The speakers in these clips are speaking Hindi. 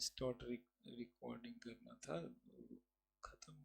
स्टार्ट रिकॉर्डिंग करना था, खत्म।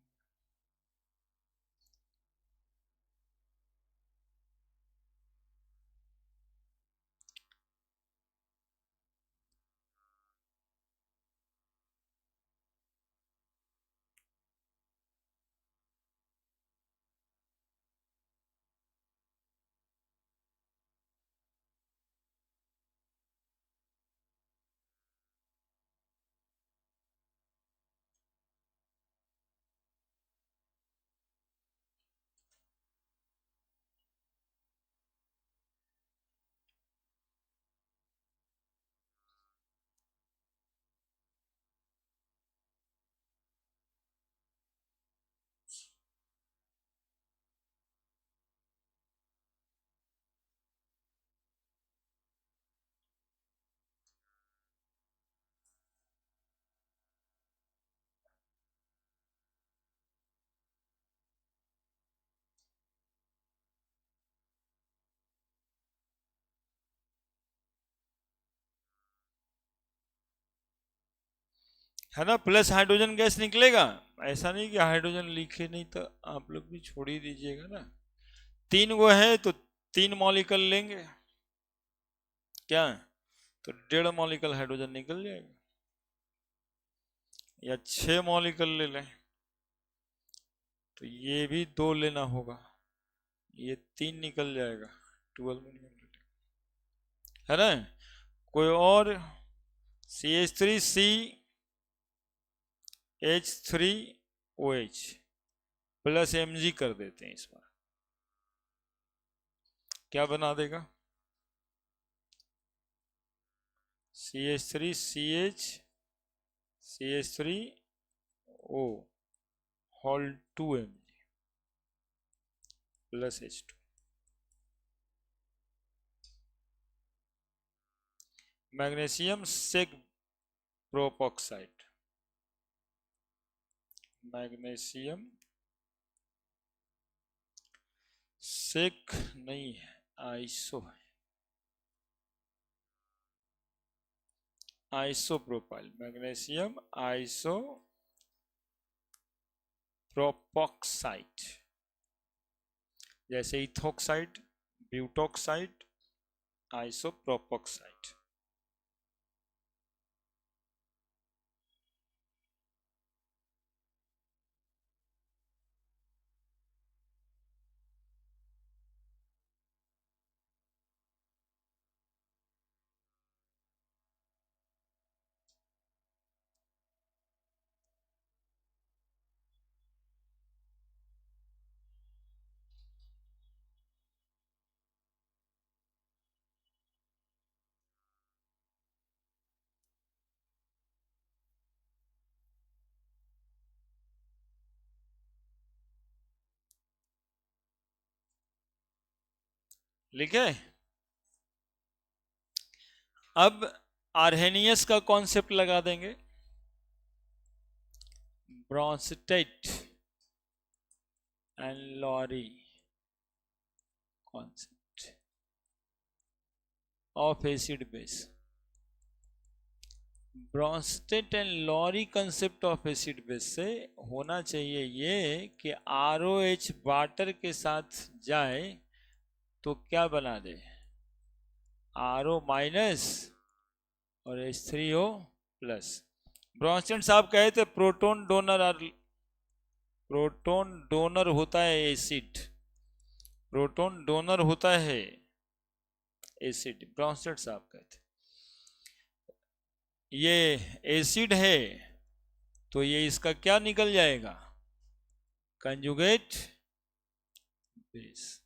है ना, प्लस हाइड्रोजन गैस निकलेगा। ऐसा नहीं कि हाइड्रोजन लिखे नहीं, तो आप लोग भी छोड़ ही दीजिएगा ना। 3 गो है तो 3 मॉलिक्यूल लेंगे क्या, तो 1.5 मॉलिक्यूल हाइड्रोजन निकल जाएगा। या 6 मॉलिक्यूल ले लें तो ये भी 2 लेना होगा, ये 3 निकल जाएगा, 12 है ना। कोई और, CH3 CH3OH प्लस Mg कर देते हैं इस बार, क्या बना देगा, CH3 CH3O whole 2 Mg plus H2। Magnesium sec propoxide, magnesium sec नहीं है, आइसो है, आइसोप्रोपाइल, मैग्नीशियम आइसो प्रोपॉक्साइड, जैसे इथोक्साइड, ब्यूटोक्साइड, आइसोप्रोपॉक्साइड। लिखे। अब आर्हेनियस का कॉन्सेप्ट लगा देंगे, Bronsted and Lowry concept of acid base. Bronsted and Lowry concept of acid base से होना चाहिए ये कि ROH वाटर के साथ जाए तो क्या बना दे, RO माइनस और H3O प्लस। ब्रॉन्स्टेट साहब कहे थे प्रोटोन डोनर होता है एसिड, प्रोटोन डोनर होता है एसिड, ब्रॉन्स्टेट साहब कहते। ये एसिड है तो ये इसका क्या निकल जाएगा, कंजुगेट बेस,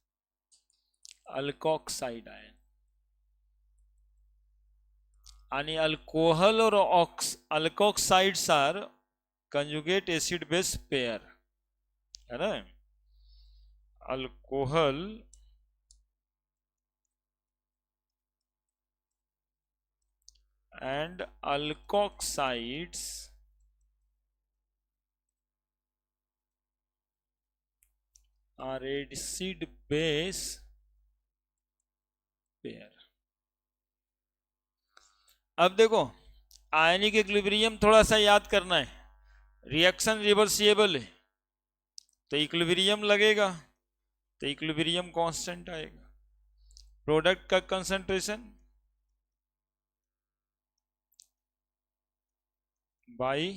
अल्कोक्साइड आयन। आणि अल्कोहल और alkoxides are conjugate acid base pair, है ना। Alcohol and alkoxides are acid base pair। अब देखो आयनिक इक्विलिब्रियम थोड़ा सा याद करना है, रिएक्शन रिवर्सिबल है तो इक्विलिब्रियम लगेगा, तो इक्विलिब्रियम कांस्टेंट आएगा। प्रोडक्ट का कंसंट्रेशन बाई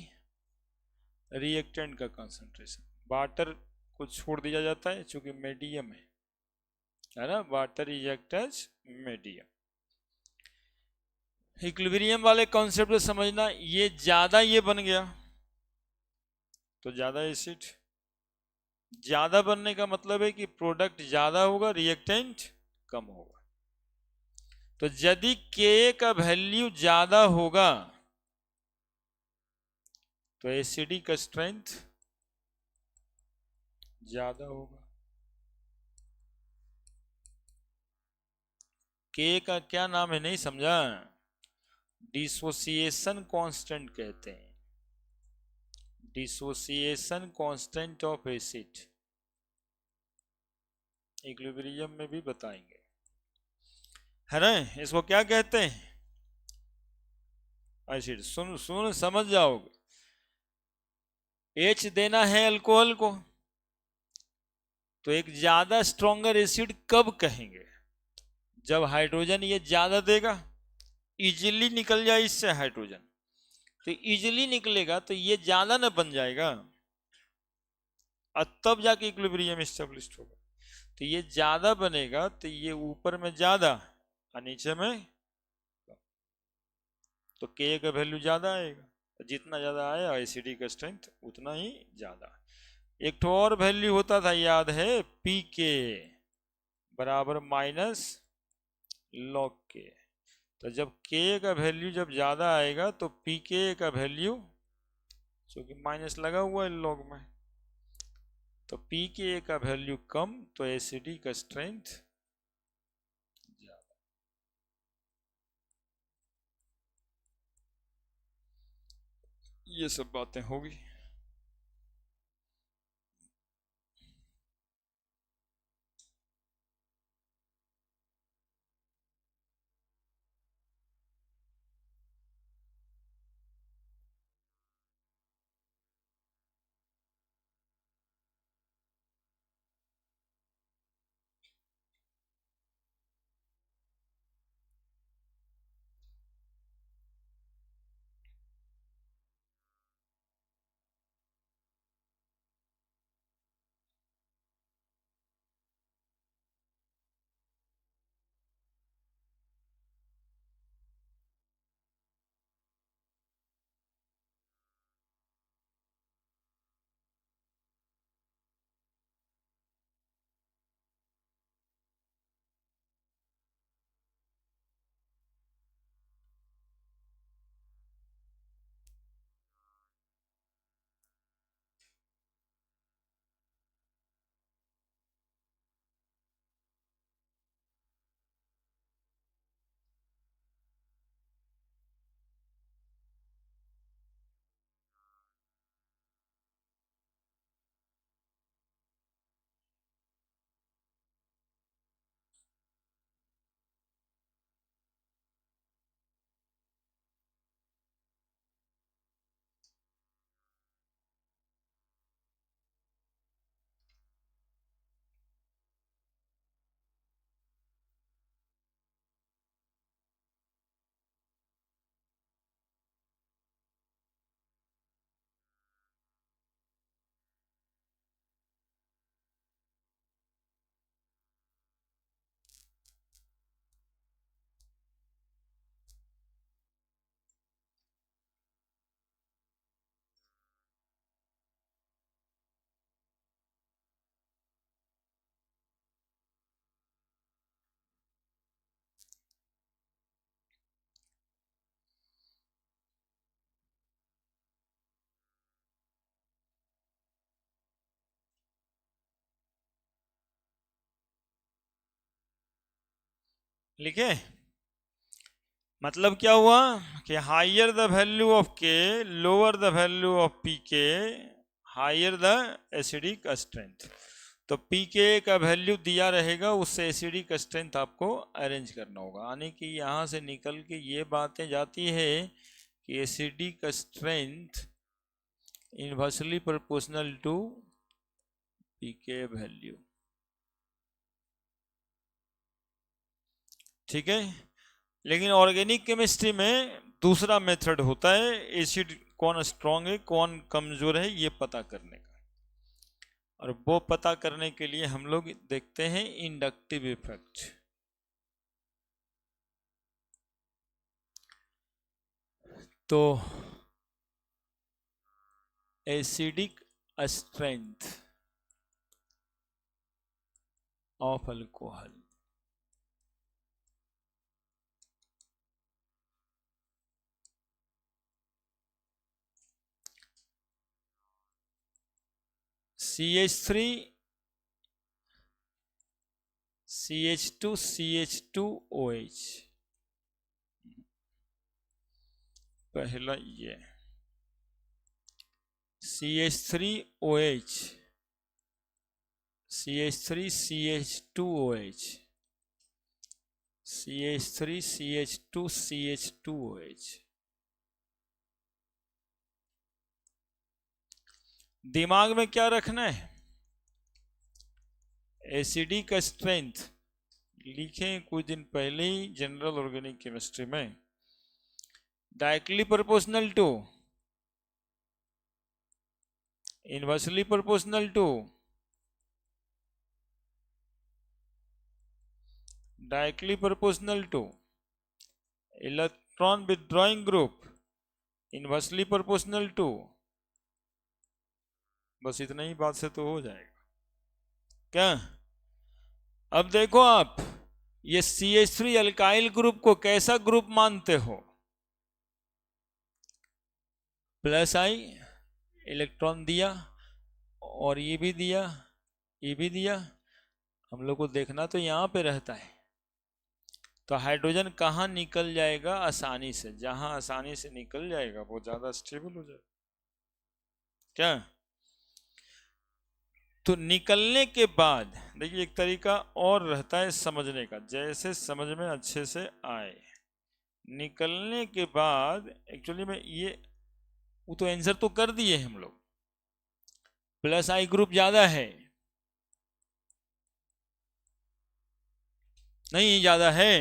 रिएक्टेंट का कंसंट्रेशन, वाटर को छोड़ दिया जाता है चूंकि मीडियम है ना, water react as medium. Equilibrium वाले कॉन्सेप्ट को समझना, ये ज्यादा ये बन गया तो ज्यादा एसिड, ज्यादा बनने का मतलब है कि प्रोडक्ट ज्यादा होगा, रिएक्टेंट कम होगा। तो यदि Ka का वैल्यू ज्यादा होगा तो एसिडिक स्ट्रेंथ ज्यादा होगा। K का क्या नाम है नहीं समझा, डिसोसिएशन कांस्टेंट कहते हैं, dissociation constant of acid, equilibrium में भी बताएंगे है ना। इसको क्या कहते हैं, एसिड। सुन सुन समझ जाओगे, H देना है अल्कोहल को तो एक ज्यादा स्ट्रॉन्गर एसिड कब कहेंगे, जब हाइड्रोजन ये ज्यादा देगा, इजीली निकल जाए इससे हाइड्रोजन, तो इजीली निकलेगा तो ये ज्यादा ना बन जाएगा और तब जाके इक्विलिब्रियम एस्टेब्लिश होगा। तो ये ज्यादा बनेगा तो ये ऊपर में ज्यादा और नीचे में, तो K का वैल्यू ज्यादा आएगा, जितना ज्यादा आया एसिडिक स्ट्रेंथ उतना ही ज्यादा। एक तो और वैल्यू होता था याद है, PK बराबर माइनस log K। तो जब K का वैल्यू जब ज्यादा आएगा तो PK का वैल्यू, क्योंकि माइनस लगा हुआ है log में, तो PK का वैल्यू कम तो एसिडिक स्ट्रेंथ ज्यादा। ये सब बातें होगी। लिखे, मतलब क्या हुआ कि higher the value of K lower the value of PK higher the acidic strength. तो PK का वैल्यू दिया रहेगा, उससे एसिडिक स्ट्रेंथ आपको अरेंज करना होगा। यानी कि यहाँ से निकल के ये बातें जाती है कि acidic strength inversely proportional to pK value. ठीक है, लेकिन ऑर्गेनिक केमिस्ट्री में दूसरा मेथड होता है एसिड कौन स्ट्रांग है कौन कमजोर है ये पता करने का, और वो पता करने के लिए हम लोग देखते हैं इंडक्टिव इफेक्ट। तो acidic strength of alcohol, CH3 CH2 CH2OH, पहला ये CH3OH CH3 CH2OH CH3 CH2 CH2OH। दिमाग में क्या रखना है, एसिडिक स्ट्रेंथ लिखे कुछ दिन पहले ही जनरल ऑर्गेनिक केमिस्ट्री में, directly proportional to inversely proportional to directly proportional to electron withdrawing group inversely proportional to, बस इतना ही बात से तो हो जाएगा क्या। अब देखो आप ये CH3 अल्काइल ग्रुप को कैसा ग्रुप मानते हो, प्लस आई इलेक्ट्रॉन दिया और ये भी दिया ये भी दिया, हम लोग को देखना तो यहाँ पे रहता है, तो हाइड्रोजन कहाँ निकल जाएगा आसानी से, जहां आसानी से निकल जाएगा वो ज्यादा स्टेबल हो जाएगा क्या। तो निकलने के बाद देखिए एक तरीका और रहता है समझने का, जैसे समझ में अच्छे से आए। निकलने के बाद एक्चुअली में ये वो तो आंसर तो कर दिए हम लोग, प्लस आई ग्रुप ज्यादा है, नहीं ज्यादा है,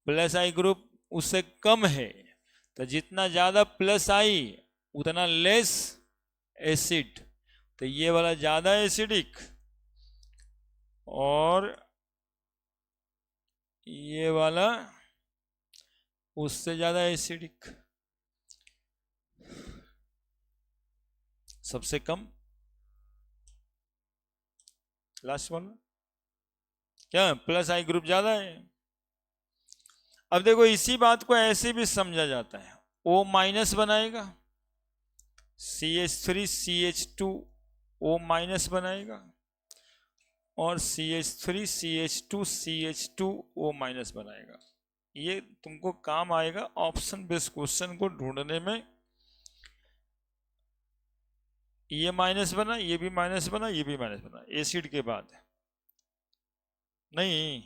प्लस आई ग्रुप उससे कम है, तो जितना ज्यादा प्लस आई उतना लेस एसिड, तो ये वाला ज्यादा एसिडिक और ये वाला उससे ज्यादा एसिडिक, सबसे कम लास्ट वाला क्या, प्लस आई ग्रुप ज्यादा है। अब देखो इसी बात को ऐसे भी समझा जाता है, O माइनस बनाएगा CH3 CH2O माइनस बनाएगा और CH3 CH2 CH2O माइनस बनाएगा। ये तुमको काम आएगा ऑप्शन बेस्ड क्वेश्चन को ढूंढने में। ये माइनस बना, ये भी माइनस बना, ये भी माइनस बना, एसिड के बाद नहीं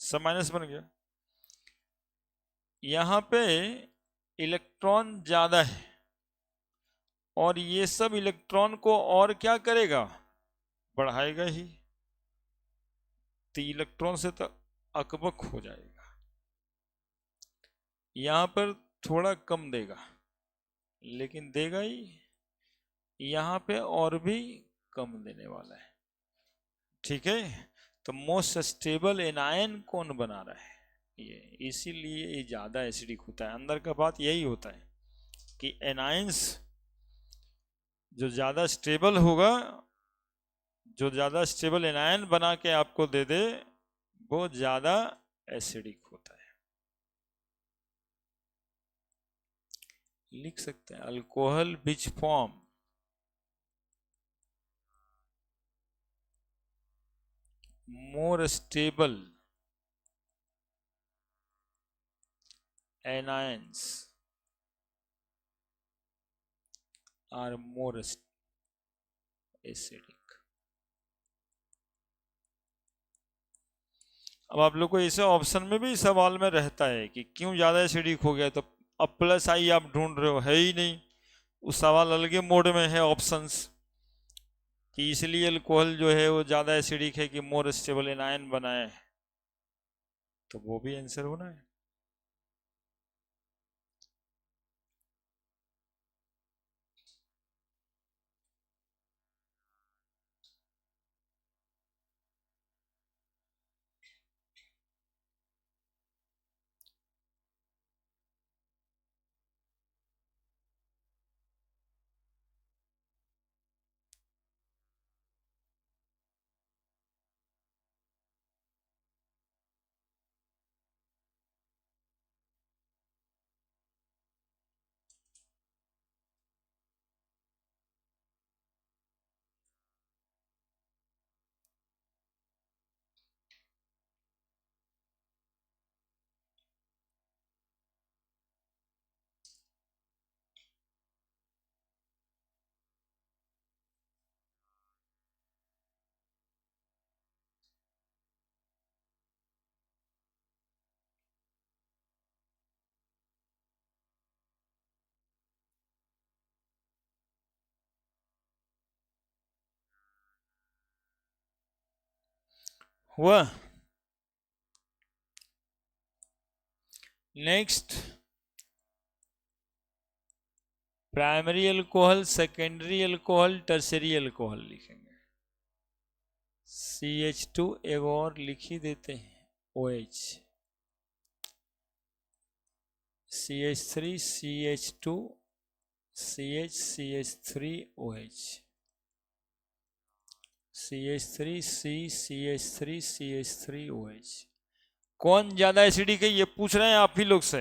सब माइनस बन गया। यहां पे इलेक्ट्रॉन ज्यादा है और ये सब इलेक्ट्रॉन को और क्या करेगा, बढ़ाएगा ही, तो इलेक्ट्रॉन से तो अकबक हो जाएगा। यहां पर थोड़ा कम देगा लेकिन देगा ही, यहां पे और भी कम देने वाला है। ठीक है, तो मोस्ट स्टेबल एनायन कौन बना रहा है, ये, इसीलिए ये ज्यादा एसिडिक होता है। अंदर का बात यही होता है कि एनायंस जो ज्यादा स्टेबल होगा, जो ज्यादा स्टेबल एनायन बना के आपको दे दे वो ज्यादा एसिडिक होता है। लिख सकते हैं alcohol which form more stable anions are more acidic। अब आप लोग को इसे ऑप्शन में भी सवाल में रहता है कि क्यों ज्यादा एसिडिक हो गया, तो अब प्लस आई आप ढूंढ रहे हो, है ही नहीं, उस सवाल अलगे मोड में है ऑप्शंस कि इसलिए अल्कोहल जो है वो ज्यादा एसिडिक है कि मोर स्टेबल एनायन बनाए, तो वो भी आंसर होना है। हुआ। Next, primary alcohol, secondary alcohol, tertiary alcohol लिखेंगे। CH2 एक और लिख ही देते हैं, OH, CH3, CH2, CH, CH3, OH, CH3, C, CH3, CH3, OH। कौन ज्यादा एसिडिक है ये पूछ रहे हैं आप ही लोग से।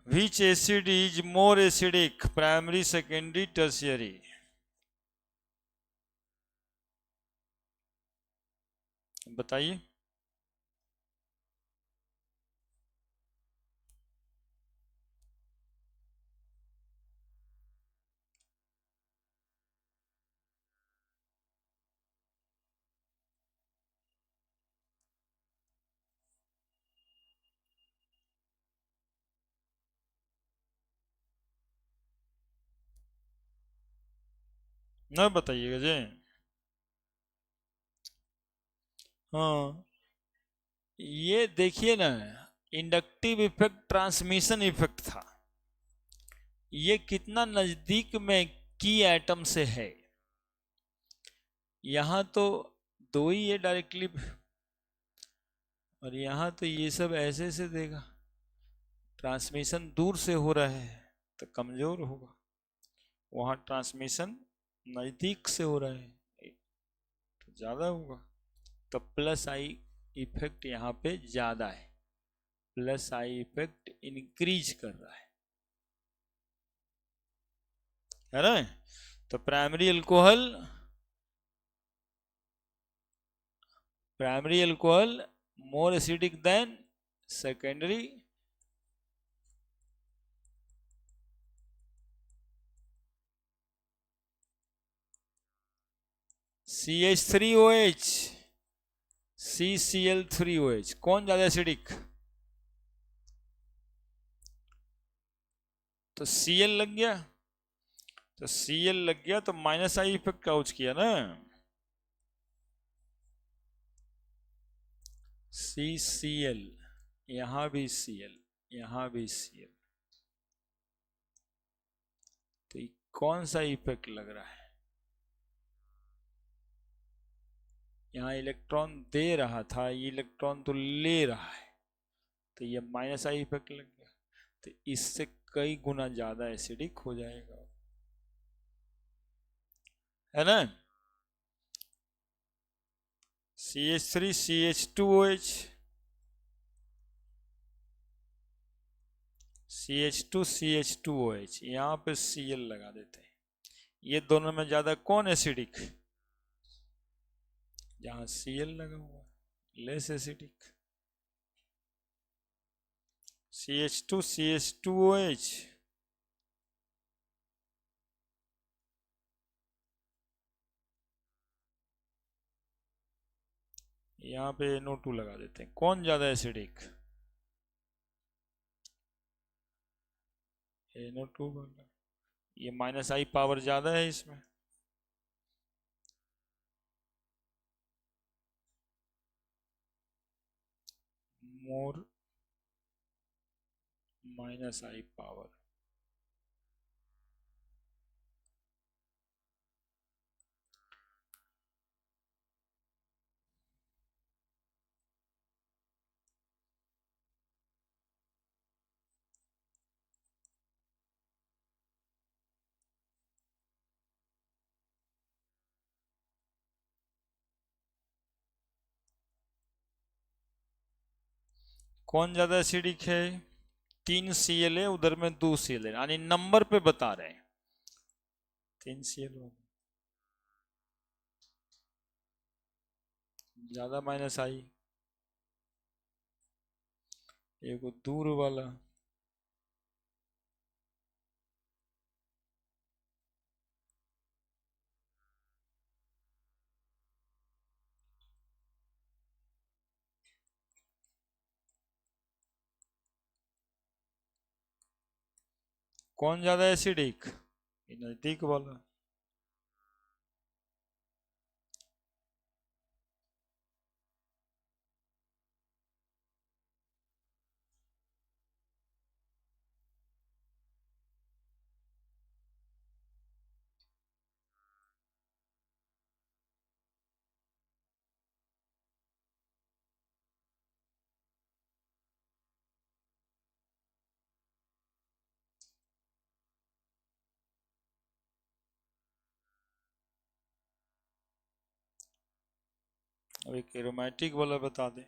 विच acid is more acidic, primary, secondary, tertiary? बताइए। न बताइएगा जी। हाँ, ये देखिए ना, इंडक्टिव इफेक्ट ट्रांसमिशन इफेक्ट था, ये कितना नजदीक में की एटम से है। यहां तो दो ही है डायरेक्टली, और यहां तो ये सब ऐसे से देगा, ट्रांसमिशन दूर से हो रहा है तो कमजोर होगा, वहां ट्रांसमिशन नजदीक से हो रहा है तो ज्यादा होगा। तो प्लस आई इफेक्ट यहाँ पे ज्यादा है, प्लस आई इफेक्ट इंक्रीज कर रहा है ना। तो primary alcohol more acidic then secondary, CH3OH, CCl3OH, कौन ज्यादा एसिडिक? तो Cl लग गया, तो Cl लग गया तो माइनस आई इफेक्ट काउच किया ना, CCl, यहां भी Cl, यहां भी Cl, तो कौन सा इफेक्ट लग रहा है? यहाँ इलेक्ट्रॉन दे रहा था, ये इलेक्ट्रॉन तो ले रहा है, तो ये माइनस आई इफेक्ट लग गया, तो इससे कई गुना ज्यादा एसिडिक हो जाएगा, है ना। CH3, CH2OH, CH2, CH2OH, यहाँ पे Cl लगा देते हैं। ये दोनों में ज्यादा कौन एसिडिक? जहां Cl लगा हुआ, लेस एसिडिक। CH2, CH2OH, यहाँ पे NO2 लगा देते हैं, कौन ज्यादा एसिडिक? NO2 वाला, ये माइनस आई पावर ज्यादा है इसमें, मोर माइनस आई पावर। कौन ज्यादा एसिडिक है? 3Cl है, उधर में 2Cl है, यानी नंबर पे बता रहे हैं। 3Cl ज्यादा माइनस आई, एक दूर वाला। कौन ज्यादा एसिडिक? ये नजदीक वाला। अब एक एरोमेटिक वाला बता दे।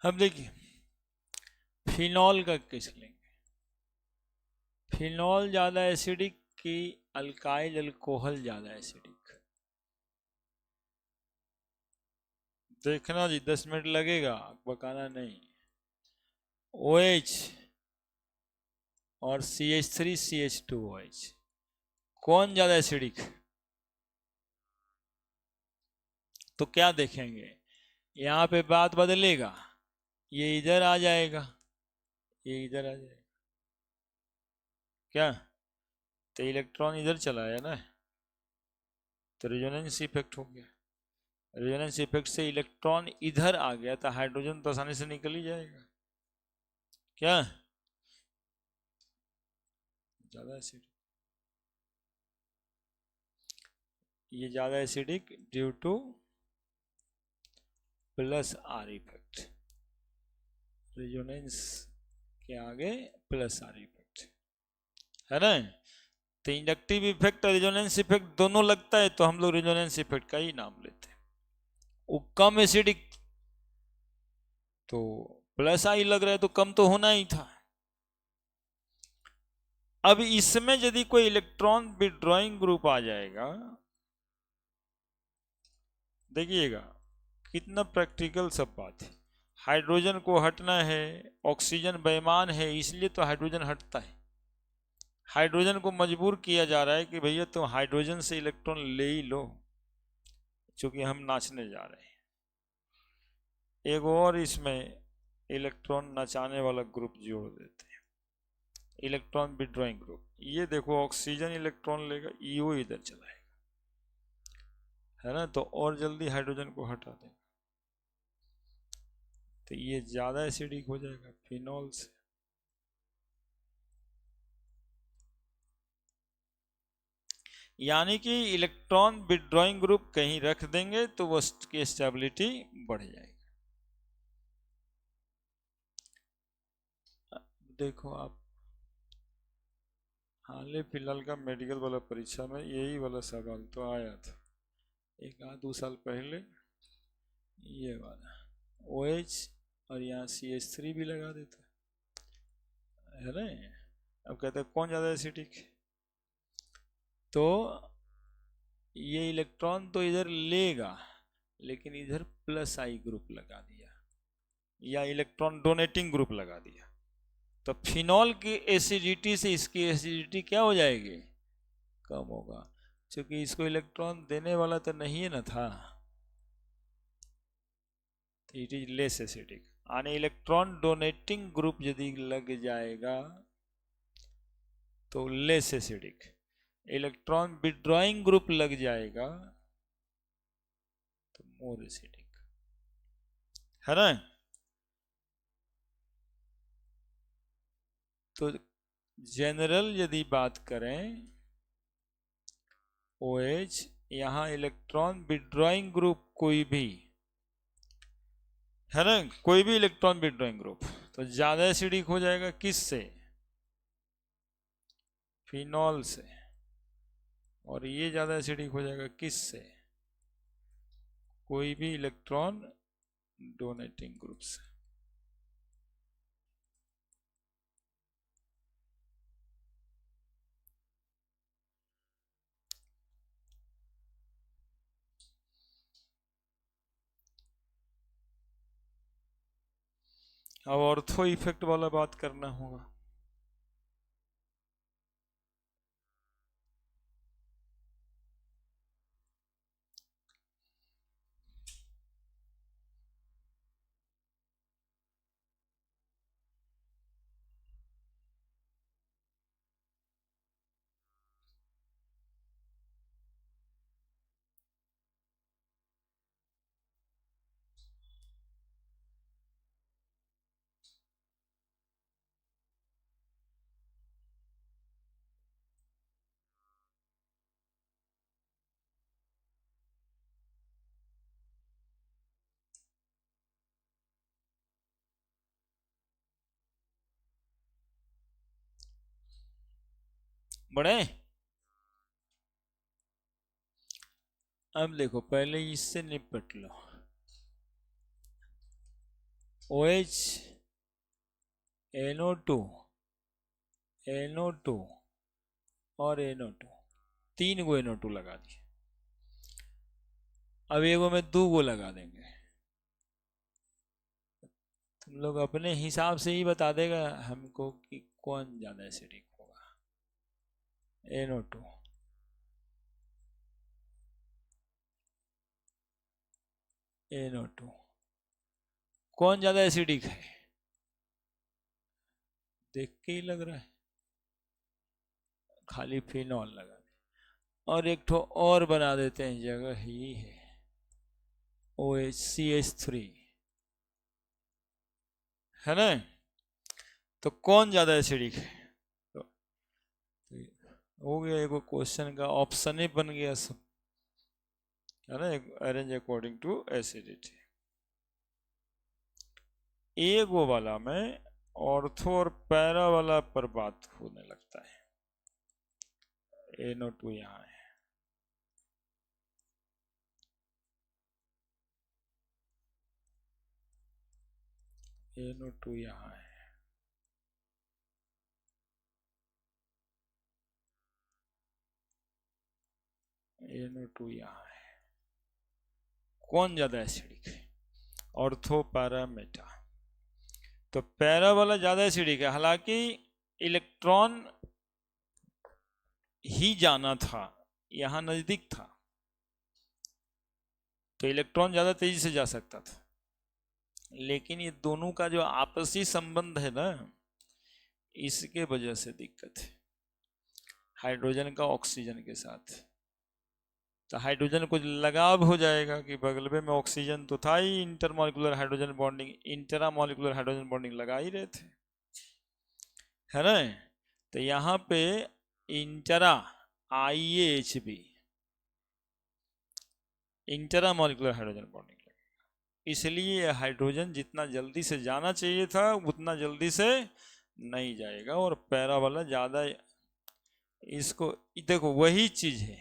अब देखिए फिनॉल का केस लेंगे। फिनॉल ज्यादा एसिडिक कि अल्काइल अल्कोहल ज्यादा एसिडिक? देखना जी, 10 मिनट लगेगा, बकाना नहीं। OH और CH3CH2OH, कौन ज्यादा एसिडिक? तो क्या देखेंगे, यहाँ पे बात बदलेगा, ये इधर आ जाएगा, ये इधर आ जाएगा, क्या? तो इलेक्ट्रॉन इधर चला है ना, तो रेजोनेंस इफेक्ट हो गया। रेजोनेंस इफेक्ट से इलेक्ट्रॉन इधर आ गया, तो हाइड्रोजन तो आसानी से निकल ही जाएगा। क्या ज्यादा एसिडिक? ये ज्यादा acidic due two plus are effect, resonance के आगे प्लस आर इफेक्ट है ना। तो इंडक्टिव इफेक्ट और रेजोनेंस इफेक्ट दोनों लगता है, तो हम लोग रेजोनेंस इफेक्ट का ही नाम लेते हैं। वो कम एसिडिक तो प्लस आई लग रहा है, तो कम तो होना ही था। अब इसमें यदि कोई इलेक्ट्रॉन विड्रॉइंग ग्रुप आ जाएगा, देखिएगा कितना प्रैक्टिकल सब बात है। हाइड्रोजन को हटना है, ऑक्सीजन बेईमान है, इसलिए तो हाइड्रोजन हटता है। हाइड्रोजन को मजबूर किया जा रहा है कि भैया तुम हाइड्रोजन से इलेक्ट्रॉन ले ही लो, क्योंकि हम नाचने जा रहे हैं। एक और इसमें इलेक्ट्रॉन नचाने वाला ग्रुप जोड़ देते हैं, इलेक्ट्रॉन विड्रॉइंग ग्रुप। ये देखो ऑक्सीजन इलेक्ट्रॉन लेगा, ईओ इधर चलाएगा, है ना, तो और जल्दी हाइड्रोजन को हटा देगा, तो ये ज्यादा एसिडिक हो जाएगा फिनॉल से। यानी कि इलेक्ट्रॉन विड्रॉइंग ग्रुप कहीं रख देंगे तो वो की स्टेबिलिटी बढ़ जाएगी। देखो आप हाल फिलहाल का मेडिकल वाला परीक्षा में यही वाला सवाल तो आया था एक आध 2 साल पहले, ये वाला OH और यहाँ CH3 भी लगा देता है ना। अब कहते हैं कौन ज़्यादा एसिडिक, तो ये इलेक्ट्रॉन तो इधर लेगा लेकिन इधर +I ग्रुप लगा दिया या इलेक्ट्रॉन डोनेटिंग ग्रुप लगा दिया, तो फिनॉल की एसिडिटी से इसकी एसिडिटी क्या हो जाएगी, कम होगा, क्योंकि इसको इलेक्ट्रॉन देने वाला तो नहीं है ना था, तो इट इज लेस एसिडिक। यानी इलेक्ट्रॉन डोनेटिंग ग्रुप यदि लग जाएगा तो less acidic, electron withdrawing group लग जाएगा तो मोर एसिडिक, है ना। तो जनरल यदि बात करें OH, यहाँ इलेक्ट्रॉन विड्रॉइंग ग्रुप कोई भी है ना, कोई भी इलेक्ट्रॉन विड्रॉइंग ग्रुप तो ज्यादा एसिडिक हो जाएगा किससे, फिनॉल से, और ये ज्यादा एसिडिक हो जाएगा किससे, कोई भी इलेक्ट्रॉन डोनेटिंग ग्रुप से। अब ऑर्थो इफेक्ट वाला बात करना होगा। बड़े अब देखो पहले इससे निपट लो, OH NO2 NO2 और NO2, 3 गो NO2 लगा दिए, अब एगो में 2 गो लगा देंगे, तुम लोग अपने हिसाब से ही बता देगा हमको कि कौन ज्यादा एसिडिक होगा, NO2 NO2 कौन ज्यादा एसिडिक है, देख के ही लग रहा है, खाली फिनॉल लगा दे, और एक ठो और बना देते हैं, जगह ही है OHCH3, है ना। तो कौन ज्यादा एसिडिक है, तो हो गया, एक क्वेश्चन का ऑप्शन ही बन गया सब, है ना, अरेंज अकॉर्डिंग टू एसिडिटी। एगो वाला में ऑर्थो और पैरा वाला पर बात होने लगता है, NO2 यहाँ है, NO2 यहाँ है, NO2 यहाँ है, कौन ज्यादा एसिडिक है, ऑर्थो पैरा मेटा, तो पैरा वाला ज्यादा एसिडिक है, हालांकि इलेक्ट्रॉन ही जाना था, यहां नजदीक था तो इलेक्ट्रॉन ज्यादा तेजी से जा सकता था, लेकिन ये दोनों का जो आपसी संबंध है ना, इसके वजह से दिक्कत है, हाइड्रोजन का ऑक्सीजन के साथ, तो हाइड्रोजन कुछ लगाव हो जाएगा कि बगल में ऑक्सीजन तो था ही, intermolecular hydrogen bonding, intramolecular hydrogen bonding लगा ही रहे थे, है ना। तो यहाँ पे intra IAHB, intramolecular hydrogen bonding लगेगा, इसलिए हाइड्रोजन जितना जल्दी से जाना चाहिए था उतना जल्दी से नहीं जाएगा, और पैरा वाला ज़्यादा इसको देखो वही चीज है,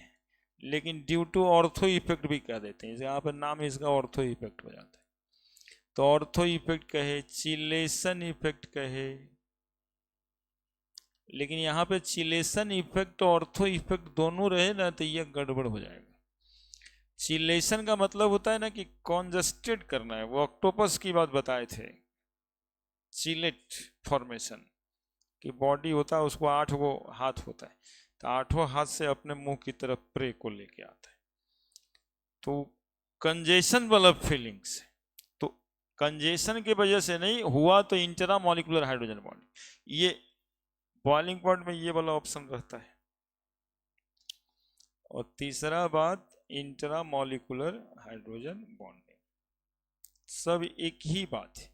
लेकिन ड्यू टू ऑर्थो इफेक्ट भी कह देते हैं, यहाँ पर नाम इसका ऑर्थो इफेक्ट हो जाता है। तो ऑर्थो इफेक्ट कहे, चिलेशन इफेक्ट कहे, लेकिन यहाँ पे चिलेशन इफेक्ट ऑर्थो इफेक्ट दोनों रहे ना तो ये गड़बड़ हो जाएगा। चिलेशन का मतलब होता है ना कि कॉन्जस्टेड करना है, वो ऑक्टोपस की बात बताए थे, चिलेट फॉर्मेशन की बॉडी होता है, उसको 8 गो हाथ होता है, तो 8 हाथ से अपने मुंह की तरफ प्रे को लेके आता है, तो कंजेशन वाला फीलिंग्स। तो कंजेशन की वजह से नहीं हुआ तो इंट्रा मॉलिक्यूलर हाइड्रोजन बॉन्ड, ये बॉइलिंग पॉइंट में ये वाला ऑप्शन रहता है। और तीसरा बात इंट्रा मॉलिक्यूलर हाइड्रोजन बॉन्डिंग, सब एक ही बात है।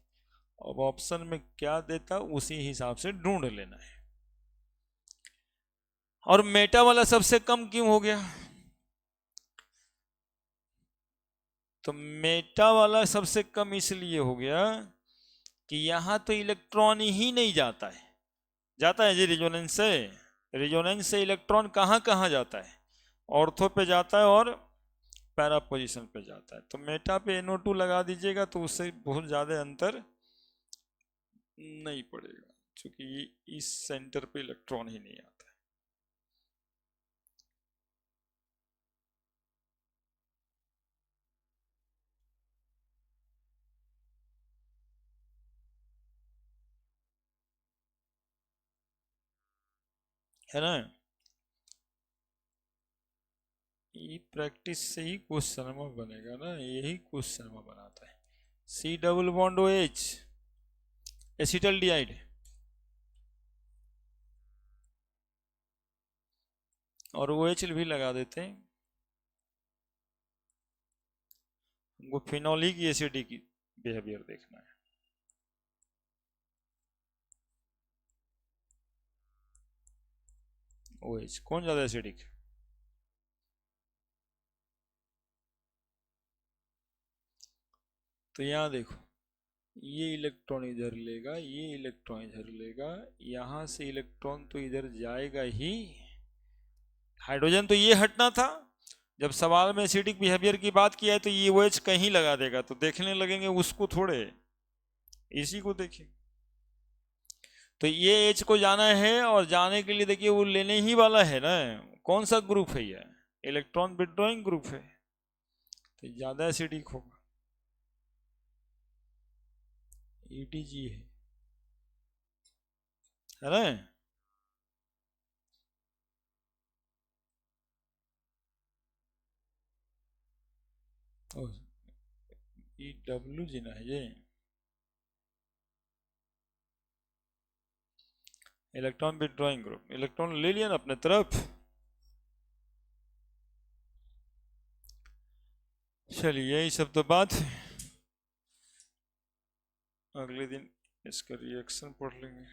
अब ऑप्शन में क्या देता उसी हिसाब से ढूंढ लेना है। और मेटा वाला सबसे कम क्यों हो गया? तो मेटा वाला सबसे कम इसलिए हो गया कि यहां तो इलेक्ट्रॉन ही नहीं जाता है, जाता है जी रिजोनेंस से, रिजोनेंस से इलेक्ट्रॉन कहाँ कहाँ जाता है, ऑर्थो पे जाता है और पैरा पोजीशन पे जाता है। तो मेटा पे NO2 लगा दीजिएगा तो उससे बहुत ज़्यादा अंतर नहीं पड़ेगा, क्योंकि इस सेंटर पे इलेक्ट्रॉन ही नहीं आता है ना। ये प्रैक्टिस से ही क्वेश्चन में बनेगा ना, यही क्वेश्चन में बनाता है। C double bond OH acetaldehyde, और OH भी लगा देते हैं, हमको फिनोलिक एसिडिक बिहेवियर देखना है। OH कौन ज्यादा एसिडिक? तो यहाँ देखो, ये इलेक्ट्रॉन इधर लेगा, ये इलेक्ट्रॉन इधर लेगा, यहाँ से इलेक्ट्रॉन तो इधर जाएगा ही, हाइड्रोजन तो ये हटना था। जब सवाल में एसिडिक बिहेवियर की बात किया है तो ये OH कहीं लगा देगा, तो देखने लगेंगे उसको थोड़े, इसी को देखें। तो ये H को जाना है, और जाने के लिए देखिए वो लेने ही वाला है ना, कौन सा ग्रुप है ये? इलेक्ट्रॉन विड्रॉइंग ग्रुप है, तो ज्यादा एसिडिक होगा, ETG है ना। EWG ना है ये, इलेक्ट्रॉन विड्रॉइंग ग्रुप, इलेक्ट्रॉन ले लिया ना अपने तरफ। चलिए यही सब तो बात है, अगले दिन इसका रिएक्शन पढ़ लेंगे।